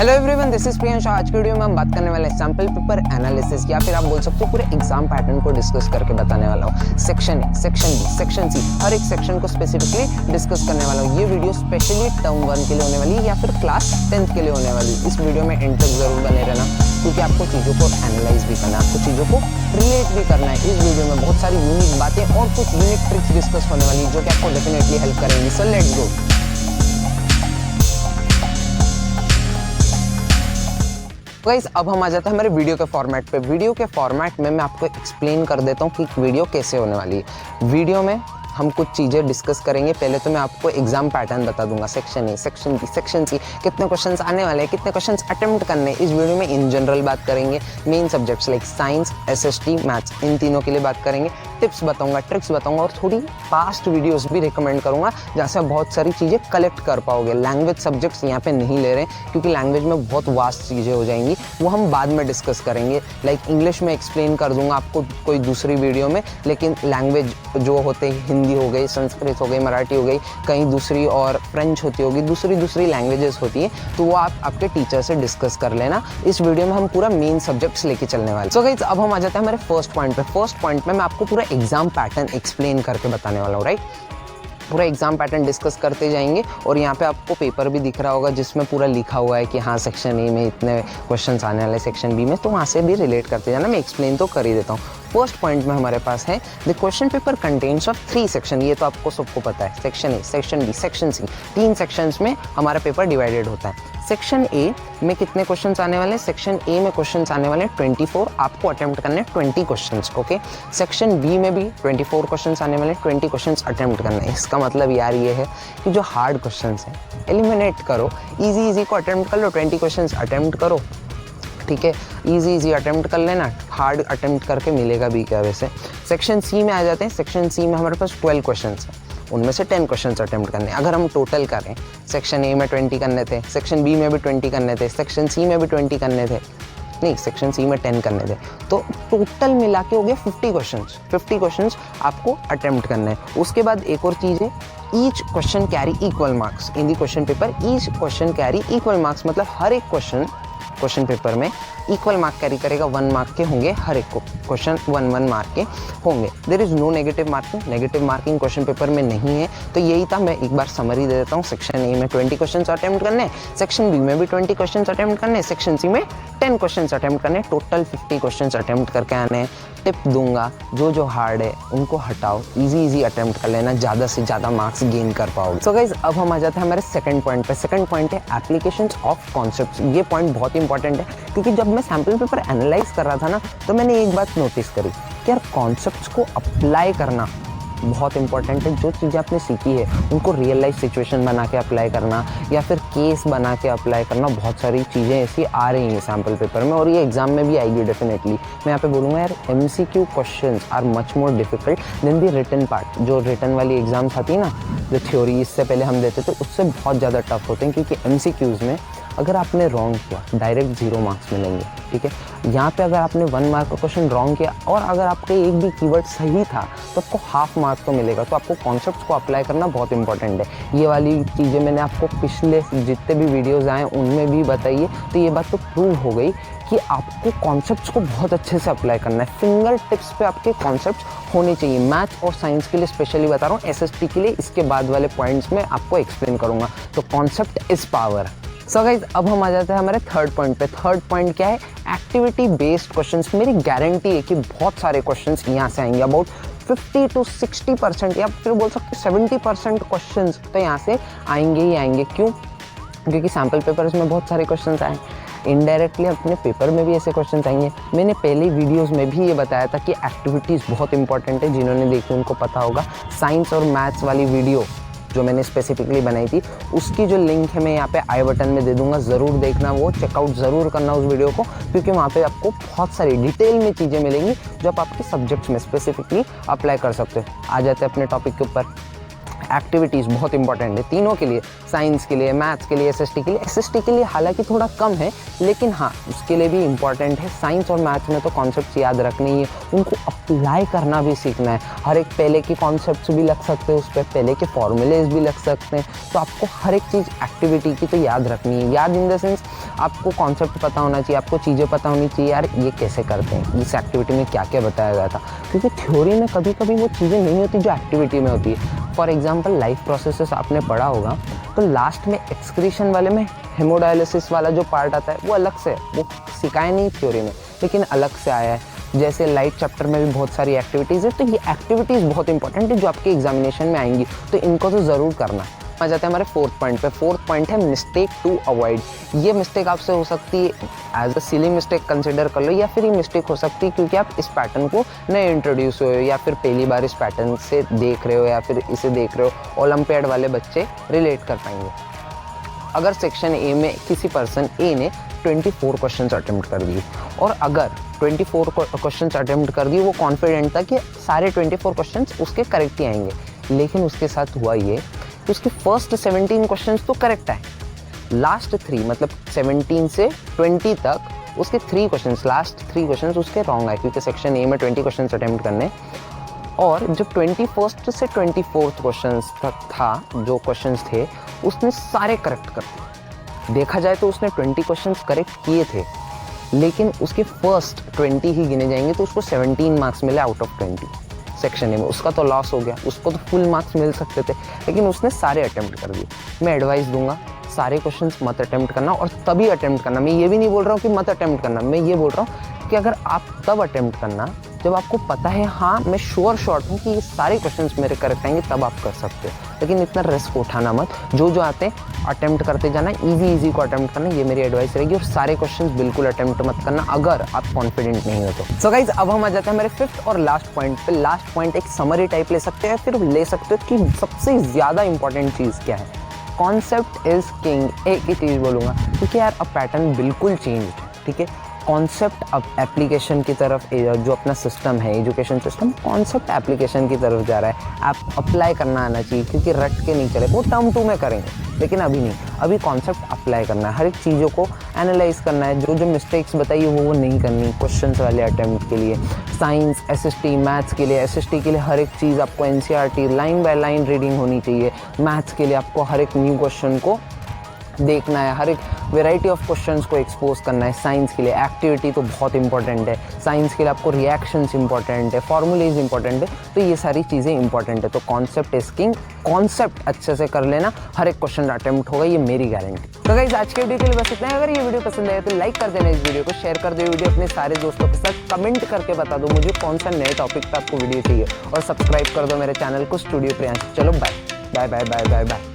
Hello everyone, this is Priyansh. आज की video में हम बात करने वाले हैं सैंपल पेपर एनालिसिस, या फिर आप बोल सकते हो पूरे एग्जाम पैटर्न को डिस्कस करके बताने वाला हूँ। Section A, section B, section C, हर एक सेक्शन को स्पेसिफिकली डिस्कस करने वाला हूँ। ये वीडियो स्पेशली टर्म 1 के लिए होने वाली है या फिर क्लास 10th के लिए होने वाली है। इस वीडियो में एंड तक जरूर बने रहना, क्योंकि आपको चीज़ों को एनालाइज भी करना है, आपको चीज़ों को रिलेट भी करना है। इस वीडियो में बहुत सारी यूनिक बातें और कुछ यूनिक ट्रिक्स डिस्कस होने वाली है, जो कि आपको डेफिनेटली हेल्प करेंगी। So let's go. गाइस, अब हम आ जाते हैं हमारे वीडियो के फॉर्मेट पे। वीडियो के फॉर्मेट में मैं आपको एक्सप्लेन कर देता हूँ कि वीडियो कैसे होने वाली है। वीडियो में हम कुछ चीज़ें डिस्कस करेंगे। पहले तो मैं आपको एग्जाम पैटर्न बता दूंगा, section A, section B, section C, कितने क्वेश्चंस आने वाले हैं, कितने क्वेश्चंस अटेम्प्ट करने हैं। इस वीडियो में इन जनरल बात करेंगे, main subjects like science, SST, maths, इन तीनों के लिए बात करेंगे। टिप्स बताऊंगा, ट्रिक्स बताऊंगा और थोड़ी पास्ट वीडियोस भी रिकमेंड करूंगा, जहाँ से आप बहुत सारी चीज़ें कलेक्ट कर पाओगे। लैंग्वेज सब्जेक्ट्स यहाँ पे नहीं ले रहे हैं, क्योंकि लैंग्वेज में बहुत वास्ट चीज़ें हो जाएंगी, वो हम बाद में डिस्कस करेंगे। लाइक इंग्लिश में एक्सप्लेन कर दूंगा आपको कोई दूसरी वीडियो में, लेकिन लैंग्वेज जो होते हैं, हिंदी हो गई, संस्कृत हो गई, मराठी हो गई, कहीं दूसरी और फ्रेंच होती होगी, दूसरी लैंग्वेजेस होती हैं, तो वो आप आपके टीचर से डिस्कस कर लेना। इस वीडियो में हम पूरा मेन सब्जेक्ट्स लेके चलने वाले। सो गाइस, अब हम आ जाते हैं हमारे फर्स्ट पॉइंट पे। फर्स्ट पॉइंट में मैं आपको पूरा एग्जाम पैटर्न एक्सप्लेन करके बताने वाला हूँ, राइट। पूरा एग्जाम पैटर्न डिस्कस करते जाएंगे और यहाँ पे आपको पेपर भी दिख रहा होगा, जिसमें पूरा लिखा हुआ है कि हाँ सेक्शन ए में इतने क्वेश्चंस आने वाले, सेक्शन बी में, तो वहाँ से भी रिलेट करते जाना। मैं एक्सप्लेन तो कर ही देता हूँ। फर्स्ट पॉइंट में हमारे पास है the question paper contents of 3 section. ये तो आपको सबको पता है, section A, section B, section C, 3 sections में हमारा पेपर डिवाइडेड होता है। सेक्शन ए में कितने क्वेश्चंस आने वाले हैं? सेक्शन ए में क्वेश्चंस आने वाले हैं 24, आपको अटेम्प्ट करने हैं 20 क्वेश्चंस, ओके। सेक्शन बी में भी 24 क्वेश्चंस आने वाले हैं, 20 क्वेश्चंस अटेम्प्ट करने हैं। इसका मतलब यार ये है कि जो हार्ड क्वेश्चंस हैं एलिमिनेट करो, इजी को अटेम्प्ट कर लो, 20 क्वेश्चंस अटेम्प्ट करो, ठीक है। इजी अटेम्प्ट कर लेना, हार्ड अटेम्प्ट करके मिलेगा भी क्या वैसे। सेक्शन सी में आ जाते हैं। सेक्शन सी में हमारे पास 12 क्वेश्चंस हैं, उनमें से 10 क्वेश्चंस अटेम्प्ट करने। अगर हम टोटल करें, सेक्शन ए में 20 करने थे, सेक्शन बी में भी 20 करने थे, सेक्शन सी में भी 20 करने थे, नहीं सेक्शन सी में 10 करने थे, तो टोटल मिला के हो गया 50 क्वेश्चंस। 50 क्वेश्चंस आपको अटेम्प्ट करने हैं। उसके बाद एक और चीज़ है, each question carry equal marks in the question paper. Each question carry equal marks मतलब हर एक क्वेश्चन पेपर में इक्वल मार्क कैरी करेगा। 1 मार्क के होंगे, हर एक को क्वेश्चन 1 मार्क के होंगे। There is no negative marking, negative marking question paper में नहीं है। तो यही था, मैं एक बार समरी दे देता हूँ। सेक्शन ए में 20 क्वेश्चन अटेम्प्ट करने, सेक्शन बी में भी 20 क्वेश्चन अटेम्प्ट करने, सेक्शन सी में 10 क्वेश्चन अटेम्प्ट करने, टोटल 50 क्वेश्चन अटेम्प्ट करके आने हैं। टिप दूंगा, जो हार्ड है उनको हटाओ, इजी अटेम्प्ट कर लेना, ज़्यादा से ज़्यादा मार्क्स गेन कर पाओगे। सो गाइज, अब हम आ जाते हैं हमारे सेकंड पॉइंट पे। सेकंड पॉइंट है एप्लीकेशंस ऑफ कॉन्सेप्ट्स। ये पॉइंट बहुत इंपॉर्टेंट है, क्योंकि जब मैं सैम्पल पेपर एनालाइज कर रहा था ना, तो मैंने एक बात नोटिस करी कि यार कॉन्सेप्ट्स को अप्लाई करना बहुत इंपॉर्टेंट है। जो चीज़ें आपने सीखी है उनको रियल लाइफ सिचुएशन बना के अप्लाई करना, या फिर केस बना के अप्लाई करना। बहुत सारी चीज़ें ऐसी आ रही हैं सैम्पल पेपर में, और ये एग्जाम में भी आएगी डेफिनेटली। मैं यहाँ पे बोलूँगा यार, MCQ questions are much more difficult than the written part. जो रिटन वाली एग्जाम्स आती है ना, जो थ्योरी इससे पहले हम देते थे, उससे बहुत ज़्यादा टफ होते हैं, क्योंकि MCQs में अगर आपने रॉन्ग किया डायरेक्ट 0 मार्क्स मिलेंगे, ठीक है। यहाँ पे अगर आपने 1 मार्क का क्वेश्चन रॉन्ग किया और अगर आपका एक भी कीवर्ड सही था, तो आपको हाफ मार्क तो मिलेगा। तो आपको कॉन्सेप्ट्स को अप्लाई करना बहुत इंपॉर्टेंट है। ये वाली चीज़ें मैंने आपको पिछले जितने भी वीडियोज़ आए उनमें भी बताई है, तो ये बात तो प्रूव हो गई कि आपको कॉन्सेप्ट्स को बहुत अच्छे से अप्लाई करना है। फिंगर टिप्स पे आपके कॉन्सेप्ट्स होने चाहिए। मैथ्स और साइंस के लिए स्पेशली बता रहा हूँ, SST के लिए इसके बाद वाले पॉइंट्स में आपको एक्सप्लेन करूँगा। तो concept is power. So guys, अब हम आ जाते हैं हमारे थर्ड पॉइंट पे। थर्ड पॉइंट क्या है? Activity based questions. मेरी गारंटी है कि बहुत सारे क्वेश्चंस यहाँ से आएंगे। अबाउट 50 to 60% या फिर बोल सकते 70% क्वेश्चंस तो यहाँ से आएंगे ही आएंगे। क्यों? क्योंकि सैम्पल पेपर्स में बहुत सारे क्वेश्चंस आए, इनडायरेक्टली अपने पेपर में भी ऐसे क्वेश्चन आएंगे। मैंने पहले वीडियोस में भी ये बताया था कि एक्टिविटीज़ बहुत इंपॉर्टेंट है। जिन्होंने देखी उनको पता होगा। साइंस और मैथ्स वाली वीडियो जो मैंने स्पेसिफिकली बनाई थी, उसकी जो लिंक है मैं यहाँ पे आई बटन में दे दूंगा, ज़रूर देखना, वो चेकआउट ज़रूर करना उस वीडियो को, क्योंकि वहाँ पे आपको बहुत सारी डिटेल में चीज़ें मिलेंगी जो आप आपके सब्जेक्ट्स में स्पेसिफिकली अप्लाई कर सकते हो। आ जाते हैं अपने टॉपिक के ऊपर। एक्टिविटीज़ बहुत इंपॉर्टेंट है तीनों के लिए, साइंस के लिए, मैथ्स के लिए, एसएसटी के लिए। एसएसटी के लिए हालांकि थोड़ा कम है, लेकिन हाँ उसके लिए भी इम्पॉर्टेंट है। साइंस और मैथ्स में तो कॉन्सेप्ट्स याद रखने ही है, उनको अप्लाई करना भी सीखना है। हर एक पहले के कॉन्सेप्ट्स भी लग सकते हैं, उस पर पहले के फॉर्मूलेज भी लग सकते हैं। तो आपको हर एक चीज़ एक्टिविटी की तो याद रखनी है। याद इन द सेंस आपको कॉन्सेप्ट पता होना चाहिए, आपको चीज़ें पता होनी चाहिए, यार ये कैसे करते हैं, इस एक्टिविटी में क्या क्या बताया गया था। क्योंकि थ्योरी में कभी कभी वो चीज़ें नहीं होती जो एक्टिविटी में होती है। फॉर एग्जाम्पल लाइफ प्रोसेसेस आपने पढ़ा होगा, तो लास्ट में एक्सक्रीशन वाले में हेमोडायलिसिस वाला जो पार्ट आता है वो अलग से, वो सिखाया नहीं थ्योरी में, लेकिन अलग से आया है। जैसे लाइफ चैप्टर में भी बहुत सारी एक्टिविटीज़ है, तो ये एक्टिविटीज़ बहुत इंपॉर्टेंट है जो आपके एग्जामिनेशन में आएंगी, तो इनको तो ज़रूर करना। आ जाते हैं हमारे फोर्थ पॉइंट पे। फोर्थ पॉइंट है मिस्टेक टू अवॉइड। ये मिस्टेक आपसे हो सकती है as a silly mistake consider कर लो, या फिर ये मिस्टेक हो सकती है क्योंकि आप इस पैटर्न को नए इंट्रोड्यूस हुए हो, या फिर पहली बार इस पैटर्न से देख रहे हो, या फिर इसे देख रहे हो। ओलंपियाड वाले बच्चे रिलेट कर पाएंगे। अगर सेक्शन ए में किसी पर्सन ए ने 24 क्वेश्चंस अटेम्प्ट कर दिए, और अगर 24 क्वेश्चंस अटेम्प्ट कर दिए, वो कॉन्फिडेंट था कि सारे 24 क्वेश्चंस उसके करेक्ट ही आएंगे, लेकिन उसके साथ हुआ ये कि उसके फर्स्ट 17 क्वेश्चंस तो करेक्ट आए, लास्ट 3 मतलब 17 से 20 तक उसके 3 क्वेश्चंस, लास्ट 3 क्वेश्चंस उसके रॉन्ग आए, क्योंकि सेक्शन ए में 20 क्वेश्चंस अटेम्प्ट करने, और जब 21st से 24th क्वेश्चंस तक था, जो क्वेश्चंस थे उसने सारे करेक्ट कर दिए। देखा जाए तो उसने 20 क्वेश्चंस करेक्ट किए थे, लेकिन उसके फर्स्ट 20 ही गिने जाएंगे, तो उसको 17 मार्क्स मिले आउट ऑफ 20 सेक्शन ए में। उसका तो लॉस हो गया, उसको तो फुल मार्क्स मिल सकते थे, लेकिन उसने सारे अटेम्प्ट कर दिए। मैं एडवाइस दूंगा, सारे क्वेश्चंस मत अटेम्प्ट करना, और तभी अटेम्प्ट करना। मैं ये भी नहीं बोल रहा हूँ कि मत अटेम्प्ट करना, मैं ये बोल रहा हूँ कि अगर आप तब अटेम्प्ट करना जब आपको पता है हाँ मैं श्योर शॉट हूँ कि ये सारे क्वेश्चंस मेरे करेक्ट आएंगे, तब आप कर सकते हो। लेकिन इतना रिस्क उठाना मत, जो आते हैं अटेम्प्ट करते जाना, इजी को अटेम्प्ट करना, ये मेरी एडवाइस रहेगी। और सारे क्वेश्चंस बिल्कुल अटेम्प्ट मत करना अगर आप कॉन्फिडेंट नहीं हो तो। सो गाइज, अब हम आ जाते हैं मेरे फिफ्थ और लास्ट पॉइंट पे। लास्ट पॉइंट एक समरी टाइप ले सकते हैं, फिर ले सकते हो कि सबसे ज़्यादा इंपॉर्टेंट चीज़ क्या है। Concept is king. एक ही चीज़ बोलूँगा, क्योंकि यार अब पैटर्न बिल्कुल चेंज है, ठीक है। कॉन्सेप्ट अब एप्लीकेशन की तरफ, जो अपना सिस्टम है एजुकेशन सिस्टम, कॉन्सेप्ट एप्लीकेशन की तरफ जा रहा है। आप अप्लाई करना आना चाहिए, क्योंकि रट के नहीं चले, वो टर्म 2 में करेंगे, लेकिन अभी नहीं। अभी कॉन्सेप्ट अप्लाई करना है, हर एक चीज़ों को एनालाइज करना है, जो मिस्टेक्स बताइए वो नहीं करनी क्वेश्चंस वाले अटेम्प्ट के लिए। साइंस, एसएसटी, मैथ्स के लिए, एसएसटी के लिए हर एक चीज़ आपको NCERT line by line reading होनी चाहिए। मैथ्स के लिए आपको हर एक न्यू क्वेश्चन को देखना है, हर एक वेराइटी ऑफ क्वेश्चंस को एक्सपोज करना है। साइंस के लिए एक्टिविटी तो बहुत इंपॉर्टेंट है, साइंस के लिए आपको रिएक्शंस इंपॉर्टेंट है, फॉर्मूलेज इंपॉर्टेंट है, तो ये सारी चीज़ें इंपॉर्टेंट है। तो कॉन्सेप्ट इज किंग, कॉन्सेप्ट अच्छे से कर लेना, हर एक क्वेश्चन अटेम्प्ट होगा, ये मेरी गारंटी। तो गाइस, आज के वीडियो के लिए बस इतना है। अगर ये वीडियो पसंद आए तो लाइक कर देना इस वीडियो को, शेयर कर दो वीडियो अपने सारे दोस्तों के साथ, कमेंट करके बता दो मुझे कौन सा नए टॉपिक पे आपको वीडियो चाहिए, और सब्सक्राइब कर दो मेरे चैनल को स्टूडियो प्रियांश। चलो bye bye bye bye bye bye.